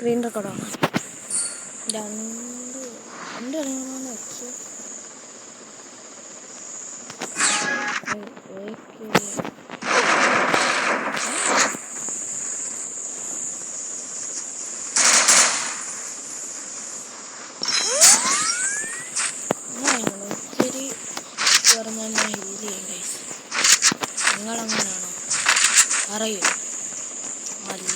Screen റെക്കോർഡാണ്. രണ്ട് കളികളാണ് വെച്ച് ഒത്തിരി പറഞ്ഞാൽ ഞാൻ ഹീൽ ചെയ്യും ഗൈസ്. നിങ്ങളങ്ങനെയാണോ പറയൂ. അല്ല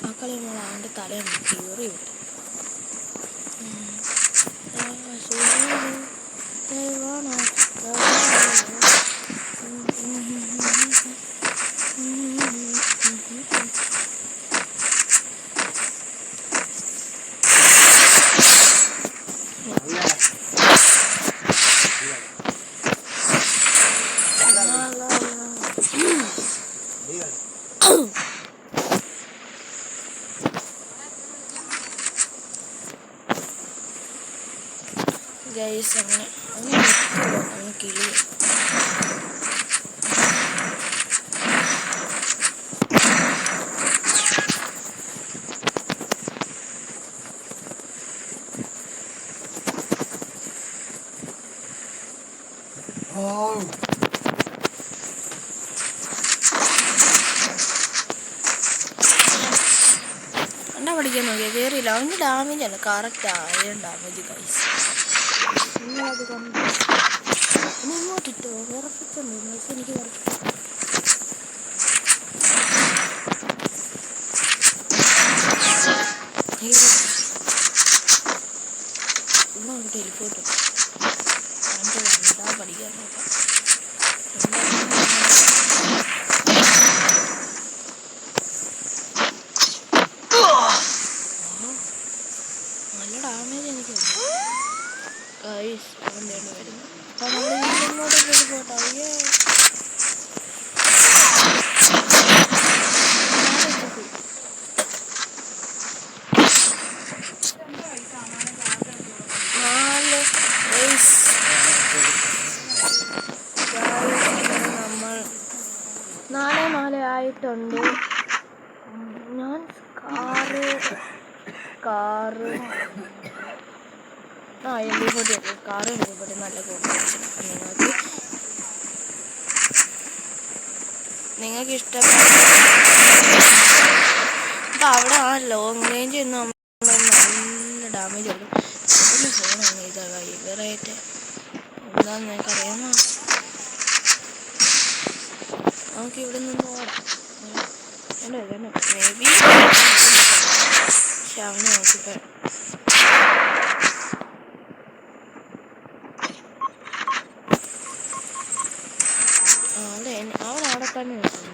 ആ കളി നമ്മൾ അവൻ്റെ തലയാണ് കീറി വിട്ടു. ഗൈസ് അങ്ങനെ കിളി എന്താ പഠിക്കാൻ നോക്കിയാൽ കയറിയില്ല. അവൻ്റെ ഡാമേജാണ് കറക്റ്റ് 1000 ഡാമേജ് ഗൈസ്. നിങ്ങളത് കണ്ടു ഇങ്ങോട്ടിട്ടോ വിറപ്പിച്ചുണ്ട്. പക്ഷെ എനിക്ക് ടെലിപ്പോട്ട് എന്താ പഠിക്കാൻ നോക്കാം. നല്ല ഡാമേജ് എനിക്ക് ഗൈസ്. അവൻ്റെയാണ് വരുന്നത്. അപ്പം നമ്മൾ ഇങ്ങോട്ട് ടെലിപ്പോട്ട് അയ്യേ നമ്മൾ 4 ആയിട്ടുണ്ട്. ഞാൻ കാറ് MP40 കാറ് MP40 നല്ല കോമ്പിനേഷൻ. നിങ്ങൾക്ക് ഇഷ്ടപ്പെട്ട അപ്പം അവിടെ ആ ലോങ് റേഞ്ച് നമ്മൾ നല്ല ഡാമേജ് കൊടുക്കും. പിന്നെ ഫോണാണ് ഇതാ ഇവരായിട്ട് എന്താണെന്ന് നിങ്ങൾക്കറിയാമോ? നമുക്ക് ഇവിടെ നിന്ന് ഓടാം. മേ ബി പക്ഷെ അവന് നോക്കിപ്പോൾ അവനവിടെ തന്നെ നിൽക്കുന്നു.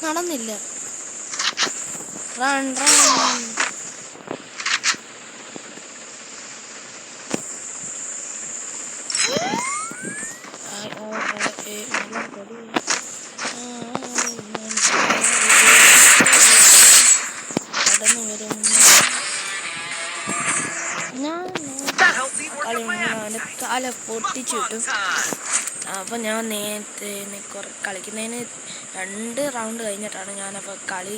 നടന്നില്ല. റൺ കടന്നു വരും. അവൻ്റെ തല പൊട്ടിച്ചു കിട്ടും. അപ്പം ഞാൻ നേരത്തെ കളിക്കുന്നതിന് 2 റൗണ്ട് കഴിഞ്ഞിട്ടാണ് ഞാനപ്പോൾ കളി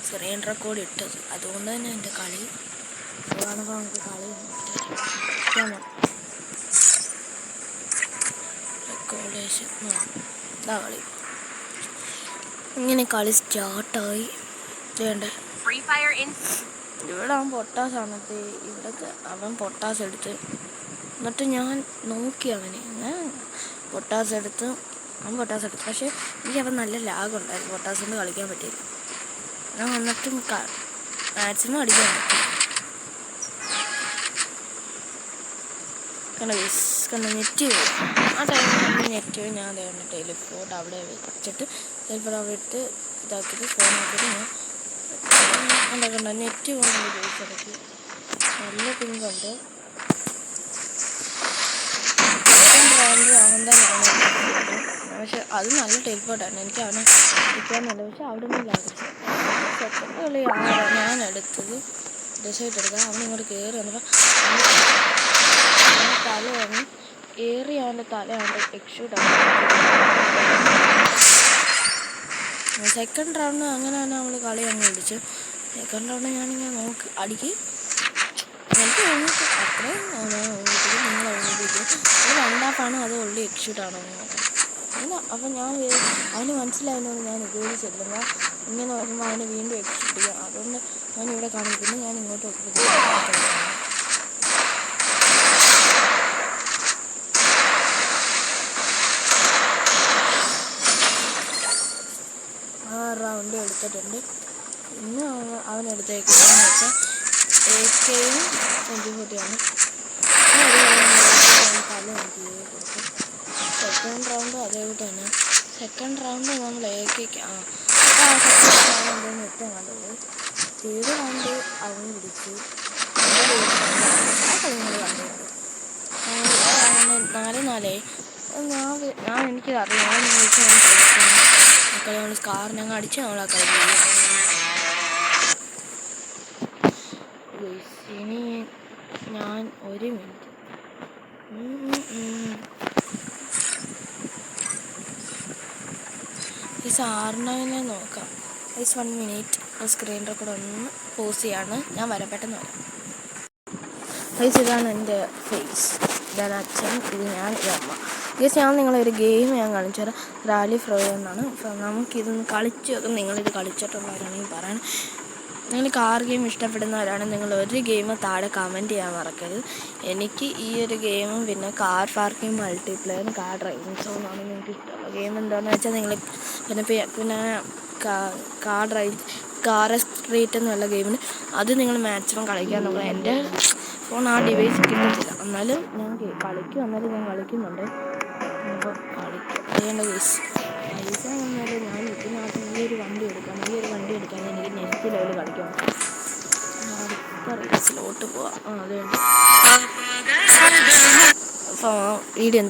സ്ക്രീൻ റെക്കോർഡ് ഇട്ടത്. അതുകൊണ്ട് തന്നെ എൻ്റെ കളി കാണുമ്പോൾ നമുക്ക് കളി റെക്കോർഡേഷൻ ഇതാ കളി. ഇങ്ങനെ കളി സ്റ്റാർട്ടായി. ചെയ്യണ്ടേ ഇവിടെ അവൻ പൊട്ടാസാണ്. ഇവിടെ അവൻ പൊട്ടാസ് എടുത്ത് എന്നിട്ട് ഞാൻ നോക്കി അവന് പൊട്ടാസ് എടുത്ത് പക്ഷേ എനിക്ക് അവൻ നല്ല ലാഗുണ്ടായിരുന്നു. പൊട്ടാസ് കൊണ്ട് കളിക്കാൻ പറ്റിയില്ല. ഞാൻ വന്നിട്ടും മാക്സിമം അടിക്കാൻ പറ്റും. കണ്ട നെറ്റ് ആ ടൈമിൽ നെറ്റ് ഞാൻ അതേണ്ട ടെലിഫോൺ അവിടെ വെച്ചിട്ട് ടെലിഫോൺ അവിടെ ഇട്ട് ഇതാക്കിയിട്ട് ഫോൺ ആക്കിയിട്ട് ഞാൻ കണ്ട നെറ്റ് കൊണ്ട് ഉപയോഗിച്ചിടയ്ക്ക് നല്ല പിങ്കുണ്ട്. അവൻ തന്നെയാണ് പക്ഷെ അത് നല്ല ടെലിപ്പോർട്ടായിരുന്നു. എനിക്ക് അവനെ നിൽക്കാമെന്നല്ല, പക്ഷെ അവിടെ നിന്ന് ലാഭിച്ചു. സെക്കൻഡ് കളി ഞാൻ എടുത്തത് ഡെസേർട്ട് എടുക്കുക. അവൻ ഇങ്ങോട്ട് കയറി വന്നപ്പോൾ അവൻ്റെ തലയാണ് ഏറി, അവൻ്റെ തല അവൻ്റെ എക്സ്ഷൂട്ടാണ്. സെക്കൻഡ് റൗണ്ട് അങ്ങനെ തന്നെ നമ്മൾ കളി അങ്ങ് പിടിച്ചു. സെക്കൻഡ് റൗണ്ട് ഞാനിങ്ങനെ നോക്കി അടിക്ക് എനിക്ക് തോന്നിയിട്ട് അത്രയും ഞാൻ ഓടിപ്പിക്കും, നിങ്ങൾ ഓടിപ്പിക്കും. അത് രണ്ടാപ്പാണ്, അത് ഓൾറെഡി എക്സ്ഷൂട്ടാണോ അങ്ങനെ. അപ്പം ഞാൻ അവന് മനസ്സിലായതുകൊണ്ട് ഞാൻ ഇതുവഴി ചെല്ലുക. ഇങ്ങനെ വരുമ്പോൾ അവന് വീണ്ടും എക്സ്ഷൂട്ട് ചെയ്യാം. അതുകൊണ്ട് ഞാൻ ഇവിടെ കാണും. പിന്നെ ഞാൻ ഇങ്ങോട്ട് റൗണ്ട് എടുത്തിട്ടുണ്ട്. പിന്നെ അവനെടുത്തേക്കെന്ന് വെച്ചാൽ AK-യും 2040 തല എനിക്ക് കൊടുക്കും. സെക്കൻഡ് റൗണ്ട് അതേപോലെ തന്നെ. സെക്കൻഡ് റൗണ്ട് നമ്മൾ AK-ക്ക് സെക്കൻഡ് റൗണ്ട് എന്തെങ്കിലും എത്താൻ കണ്ടുപോയി. 7 റൗണ്ട് അവൻ പിടിച്ചു. ആ കളികൾ കണ്ടുകൊണ്ട് 4-4. ഞാൻ എനിക്കറിയാം, ഞാൻ കളി നമ്മൾ സ്കാറിനെ അങ്ങ് അടിച്ച് നമ്മളാ കളി. ഇനി ഞാൻ 1 മിനിറ്റ് ഈ സാറിനെ നോക്കാം. 1 മിനിറ്റ് സ്ക്രീൻ റെക്കോർഡ് ഒന്ന് പോസ് ചെയ്യാണ്. ഞാൻ വരാം, പെട്ടെന്ന് വരാം. ഇതാണ് എൻ്റെ ഫേസ്, ഇതാണ് അച്ഛൻ, ഇത് ഞാൻ, ഇത് അമ്മ. ഞാൻ നിങ്ങളൊരു ഗെയിം ഞാൻ കാണിച്ചു തരാം. റാലി ഫ്രോ എന്നാണ്. നമുക്കിതൊന്ന് കളിച്ച് നോക്കാം. നിങ്ങളിത് കളിച്ചിട്ടുള്ളവരാണെങ്കിൽ പറയാൻ. നിങ്ങൾ കാർ ഗെയിം ഇഷ്ടപ്പെടുന്നവരാണ്, നിങ്ങൾ ഒരു ഗെയിം താഴെ കമൻറ്റ് ചെയ്യാൻ മറക്കരുത്. എനിക്ക് ഈ ഒരു ഗെയിമും പിന്നെ കാർ പാർക്കിംഗ് മൾട്ടിപ്ലെയറും കാർ ഡ്രൈവിംഗ് സോണാണ് നിങ്ങൾക്ക് ഇഷ്ടമുള്ള ഗെയിം. എന്താണെന്ന് വെച്ചാൽ നിങ്ങൾ പിന്നെ കാർ സ്ട്രീറ്റ് എന്നുള്ള ഗെയിമിന് അത് നിങ്ങൾ മാക്സിമം കളിക്കാൻ നോക്കണം. എൻ്റെ ഫോൺ ആ ഡിവൈസ് കിട്ടത്തില്ല, എന്നാലും ഞാൻ കളിക്കും. എന്നാലും ഞാൻ കളിക്കുന്നുണ്ട്. അപ്പോൾ അറിയേണ്ട കേസ് പൈസ വന്നാലും ഞാൻ ഇതിനകത്ത് ഈ ഒരു വണ്ടി എടുക്കാൻ എനിക്ക് നെക്സ്റ്റ് ലെവൽ കളിക്കണം. അടുത്ത റേസിലോട്ട് പോവാം. അതുകൊണ്ട് അപ്പോൾ വീഡിയോ